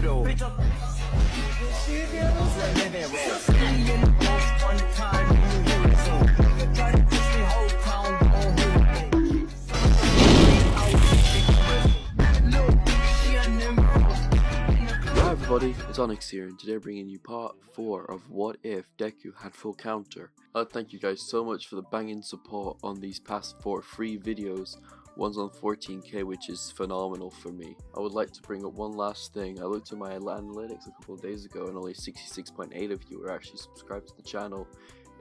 though. Hi everybody, it's Alexis here, and today bringing you part 4 of What If Deku Had Full Counter. Thank you guys so much for the banging support on these past 4 free videos. One's on 14k, which is phenomenal for me. I would like to bring up one last thing. I looked at my analytics a couple of days ago and only 66.8 of you are actually subscribed to the channel.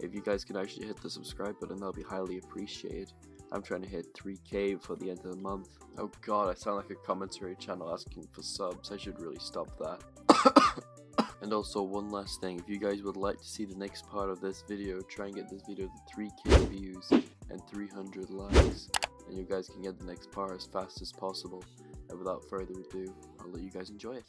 If you guys can actually hit the subscribe button, that'll be highly appreciated. I'm trying to hit 3k before the end of the month. Oh god, I sound like a commentary channel asking for subs. I should really stop that. And also one last thing, if you guys would like to see the next part of this video, try and get this video to 3k views and 300 likes, and you guys can get the next part as fast as possible. And without further ado, I'll let you guys enjoy it.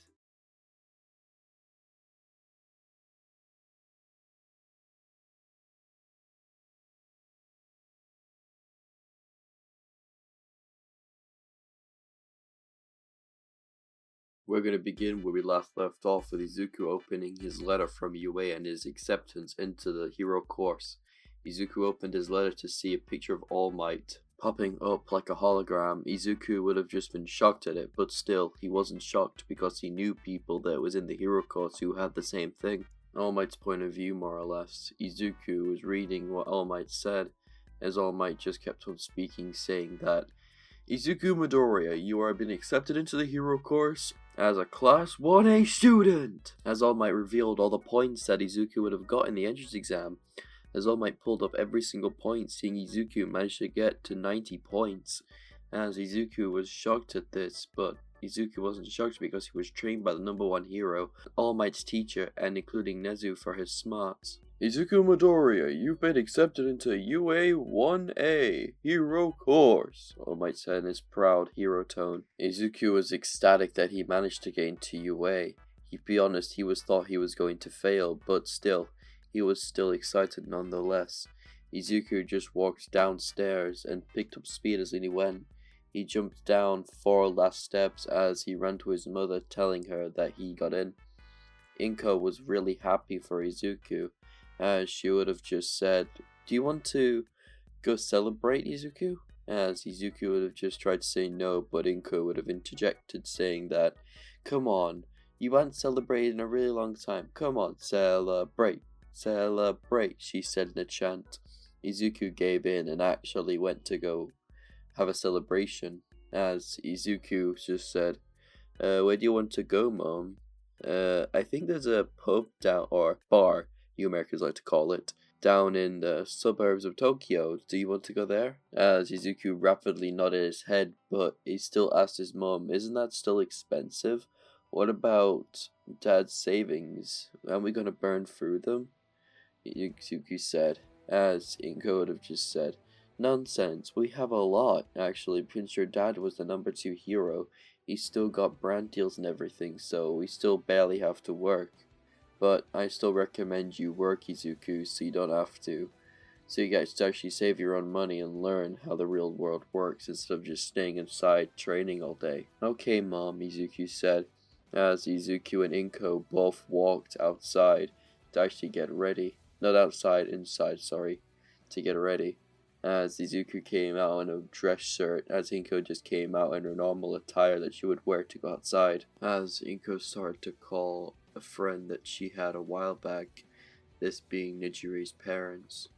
We're going to begin where we last left off with Izuku opening his letter from UA and his acceptance into the hero course. Izuku opened his letter to see a picture of All Might popping up like a hologram. Izuku would have just been shocked at it, but still, he wasn't shocked because he knew people that was in the hero course who had the same thing. All Might's point of view, more or less. Izuku was reading what All Might said, as All Might just kept on speaking, saying that Izuku Midoriya, you are being accepted into the hero course as a Class 1A student! As All Might revealed all the points that Izuku would have got in the entrance exam, as All Might pulled up every single point, seeing Izuku managed to get to 90 points. As Izuku was shocked at this, but Izuku wasn't shocked because he was trained by the #1 hero, All Might's teacher, and including Nezu for his smarts. Izuku Midoriya, you've been accepted into UA 1A Hero Course, All Might said in his proud hero tone. Izuku was ecstatic that he managed to get into UA. To be honest, he thought he was going to fail, but still, he was still excited nonetheless. Izuku just walked downstairs and picked up speed as he went. He jumped down 4 last steps as he ran to his mother, telling her that he got in. Inko was really happy for Izuku, as she would have just said, "Do you want to go celebrate, Izuku?" As Izuku would have just tried to say no, but Inko would have interjected, saying that, "Come on, you haven't celebrated in a really long time. Come on, celebrate, celebrate," she said in a chant. Izuku gave in and actually went to go have a celebration, as Izuku just said, "Where do you want to go, Mom?" I think there's a pub down, or bar, you Americans like to call it, down in the suburbs of Tokyo. Do you want to go there?" As Izuku rapidly nodded his head, but he still asked his mom, "Isn't that still expensive? What about Dad's savings? Aren't we gonna burn through them?" Izuku said, as Inko would have just said, "Nonsense, we have a lot. Actually, since your dad was the #2 hero, he still got brand deals and everything, so we still barely have to work. But I still recommend you work, Izuku, so you don't have to. So you guys to actually save your own money and learn how the real world works instead of just staying inside training all day." "Okay, Mom," Izuku said, as Izuku and Inko both walked outside to actually get ready. Not outside, inside, sorry, to get ready. As Izuku came out in a dress shirt, as Inko just came out in her normal attire that she would wear to go outside. As Inko started to call a friend that she had a while back, this being Nijire's parents,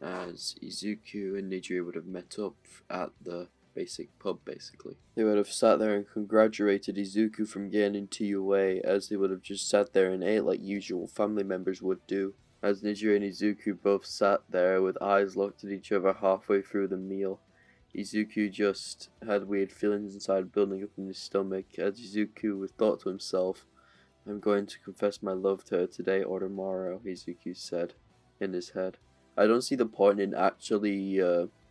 as Izuku and Nijire would have met up at the basic pub basically. They would have sat there and congratulated Izuku from getting into UA, as they would have just sat there and ate like usual family members would do. As Nijire and Izuku both sat there with eyes locked at each other halfway through the meal, Izuku just had weird feelings inside building up in his stomach, as Izuku thought to himself, "I'm going to confess my love to her today or tomorrow," Izuku said in his head. I don't see the point in actually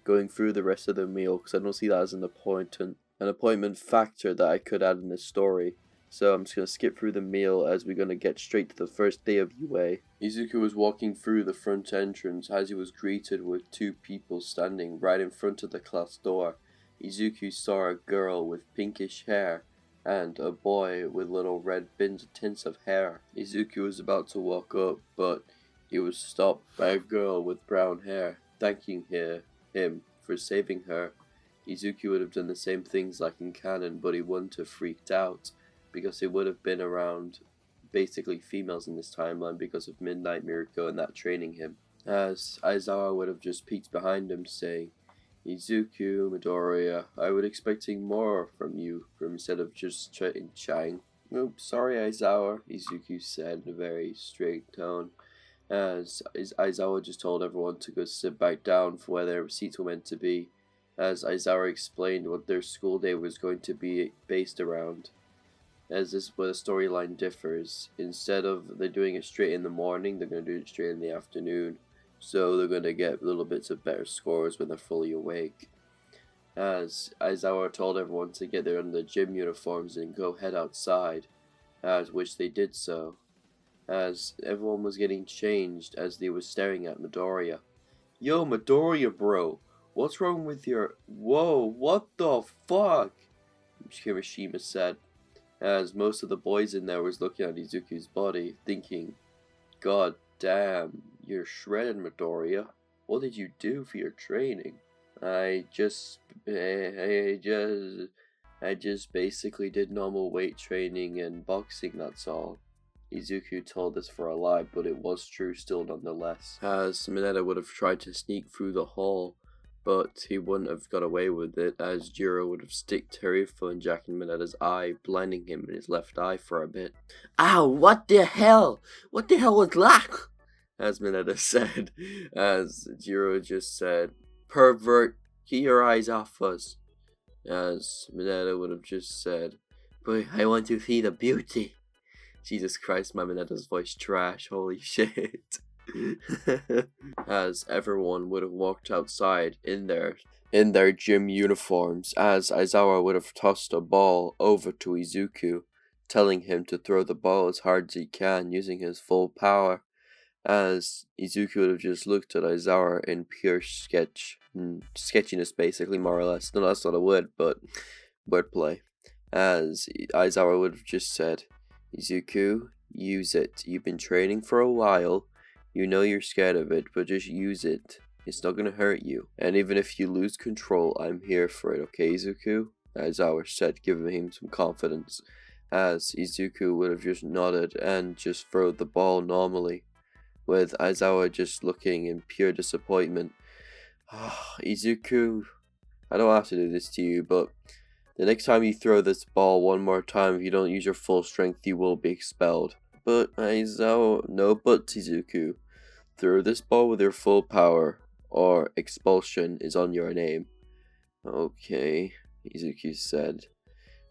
going through the rest of the meal, because I don't see that as an appointment factor that I could add in the story. So I'm just going to skip through the meal as we're going to get straight to the first day of UA. Izuku was walking through the front entrance as he was greeted with 2 people standing right in front of the class door. Izuku saw a girl with pinkish hair and a boy with little red tints of hair. Izuku was about to walk up, but he was stopped by a girl with brown hair, thanking him for saving her. Izuku would have done the same things like in canon, but he wouldn't have freaked out, because he would have been around basically females in this timeline because of Midnight Miracle and that training him. As Aizawa would have just peeked behind him, saying, "Izuku, Midoriya, I was expecting more from you, instead of just chatting." "Oops, sorry, Aizawa," Izuku said in a very straight tone, as Aizawa just told everyone to go sit back down for where their seats were meant to be, as Aizawa explained what their school day was going to be based around. As this is where the storyline differs. Instead of they're doing it straight in the morning, they're going to do it straight in the afternoon. So they're going to get little bits of better scores when they're fully awake. As Aizawa told everyone to get their gym uniforms and go head outside, as which they did so. As everyone was getting changed as they were staring at Midoriya. "Yo, Midoriya, bro, what's wrong with your... Whoa, what the fuck?" Kirishima said, as most of the boys in there was looking at Izuku's body, thinking, "God damn, you're shredded, Midoriya. What did you do for your training?" I just basically did normal weight training and boxing, that's all." Izuku told this for a lie, but it was true still nonetheless. As Mineta would have tried to sneak through the hall, but he wouldn't have got away with it, as Jiro would have sticked Tarifa and Jack in Mineta's eye, blinding him in his left eye for a bit. "Ow, what the hell? What the hell was that?" as Mineta said, as Jiro just said, "Pervert, get your eyes off us." As Mineta would have just said, "But I want to see the beauty." Jesus Christ, my Mineta's voice trash, holy shit. As everyone would have walked outside in their gym uniforms, as Aizawa would have tossed a ball over to Izuku, telling him to throw the ball as hard as he can using his full power, as Izuku would have just looked at Aizawa in pure sketchiness basically, more or less. No, that's not a word, but wordplay. As Aizawa would have just said, "Izuku, use it. You've been training for a while. You know you're scared of it, but just use it. It's not gonna hurt you. And even if you lose control, I'm here for it, okay, Izuku?" Aizawa said, giving him some confidence, as Izuku would have just nodded and just thrown the ball normally, with Aizawa just looking in pure disappointment. "Izuku, I don't have to do this to you, but the next time you throw this ball one more time, if you don't use your full strength, you will be expelled." "But Aizawa..." "No buts, Izuku. Throw this ball with your full power, or expulsion is on your name." "Okay," Izuku said,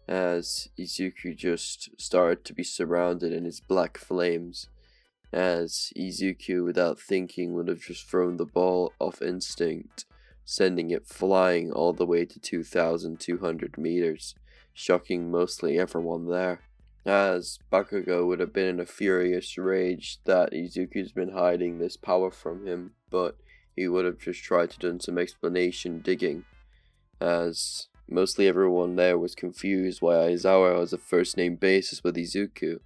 as Izuku just started to be surrounded in his black flames, as Izuku, without thinking, would have just thrown the ball off instinct, sending it flying all the way to 2,200 meters, shocking mostly everyone there. As Bakugo would have been in a furious rage that Izuku's been hiding this power from him, but he would have just tried to do some explanation digging, as mostly everyone there was confused why Aizawa was a first name basis with Izuku,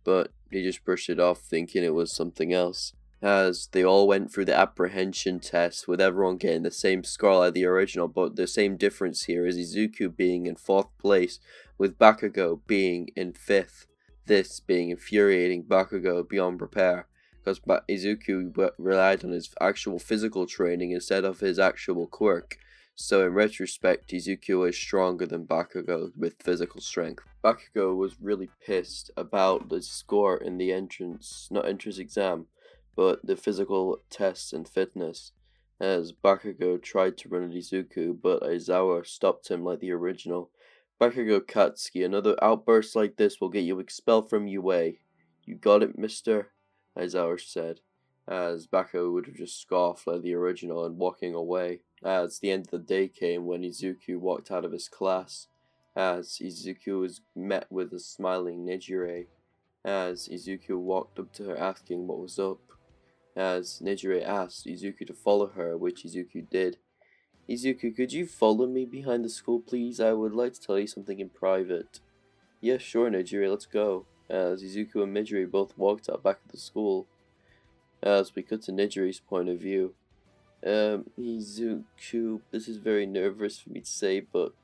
but he just brushed it off thinking it was something else. As they all went through the apprehension test, with everyone getting the same score like the original, but the same difference here is Izuku being in 4th place, with Bakugo being in 5th. This being infuriating Bakugo beyond repair, because Izuku relied on his actual physical training instead of his actual quirk. So in retrospect, Izuku is stronger than Bakugo with physical strength. Bakugo was really pissed about the score in the entrance exam, but the physical tests and fitness, as Bakugo tried to run at Izuku, but Aizawa stopped him like the original. "Bakugo Katsuki, another outburst like this will get you expelled from UA. You got it, mister?" Aizawa said, as Bakugo would have just scoffed like the original and walking away. As the end of the day came when Izuku walked out of his class, as Izuku was met with a smiling Nejire, as Izuku walked up to her asking what was up, as Nejire asked Izuku to follow her, which Izuku did. "Izuku, could you follow me behind the school, please? I would like to tell you something in private." Yeah, sure, Nejire, let's go. As Izuku and Midori both walked out back of the school. As we cut to Nijire's point of view. Izuku, this is very nervous for me to say, but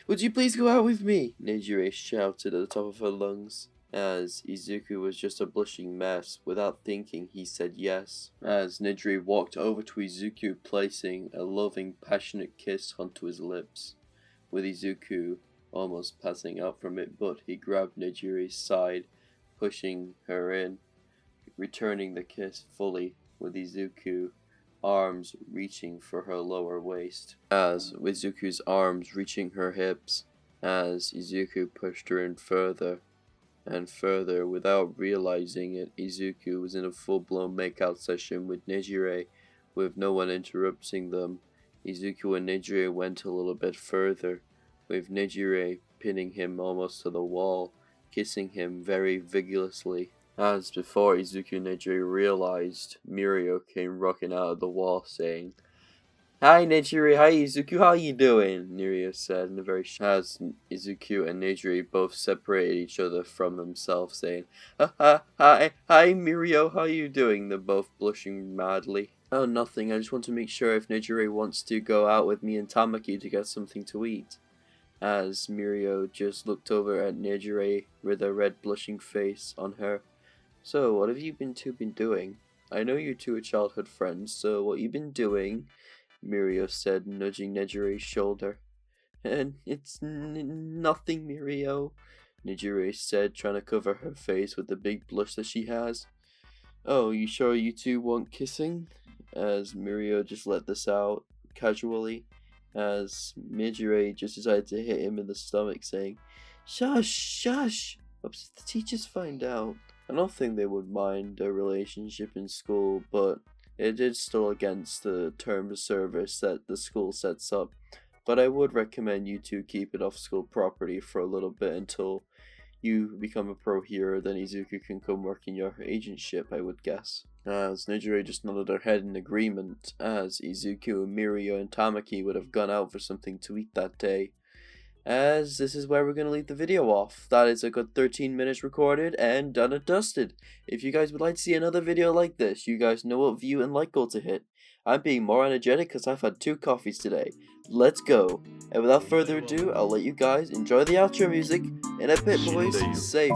would you please go out with me? Nejire shouted at the top of her lungs. As Izuku was just a blushing mess, without thinking, he said yes. As Nejire walked over to Izuku, placing a loving, passionate kiss onto his lips. With Izuku almost passing out from it, but he grabbed Nejire's side, pushing her in, returning the kiss fully, with Izuku arms reaching for her lower waist. As with Izuku's arms reaching her hips, as Izuku pushed her in further and further without realizing it, Izuku was in a full-blown makeout session with Nejire, with no one interrupting them. Izuku and Nejire went a little bit further, with Nejire pinning him almost to the wall, kissing him very vigorously. As before Izuku and Nejire realized, Mirio came rocking out of the wall saying, "Hi Nejire, hi Izuku, how you doing?" Mirio said in a very as Izuku and Nejire both separated each other from themselves, saying, hi Mirio, how you doing?" They're both blushing madly. "Oh, nothing, I just want to make sure if Nejire wants to go out with me and Tamaki to get something to eat." As Mirio just looked over at Nejire with a red blushing face on her. "So, what have you been doing? I know you two are childhood friends, so what you been doing?" Mirio said, nudging Nejire's shoulder. "And it's nothing, Mirio," Nejire said, trying to cover her face with the big blush that she has. "Oh, you sure you two want kissing?" As Mirio just let this out, casually, as Nejire just decided to hit him in the stomach, saying, "Shush, shush! What if the teachers find out?" I don't think they would mind a relationship in school, but it is still against the terms of service that the school sets up. But I would recommend you two keep it off school property for a little bit until you become a pro hero, then Izuku can come work in your agentship, I would guess. As Nejire just nodded her head in agreement, as Izuku, Mirio, and Tamaki would have gone out for something to eat that day. As this is where we're going to leave the video off. That is a good 13 minutes recorded and done and dusted. If you guys would like to see another video like this, you guys know what view and like goal to hit. I'm being more energetic because I've had 2 coffees today. Let's go. And without further ado, I'll let you guys enjoy the outro music. In a bit, boys. Safe.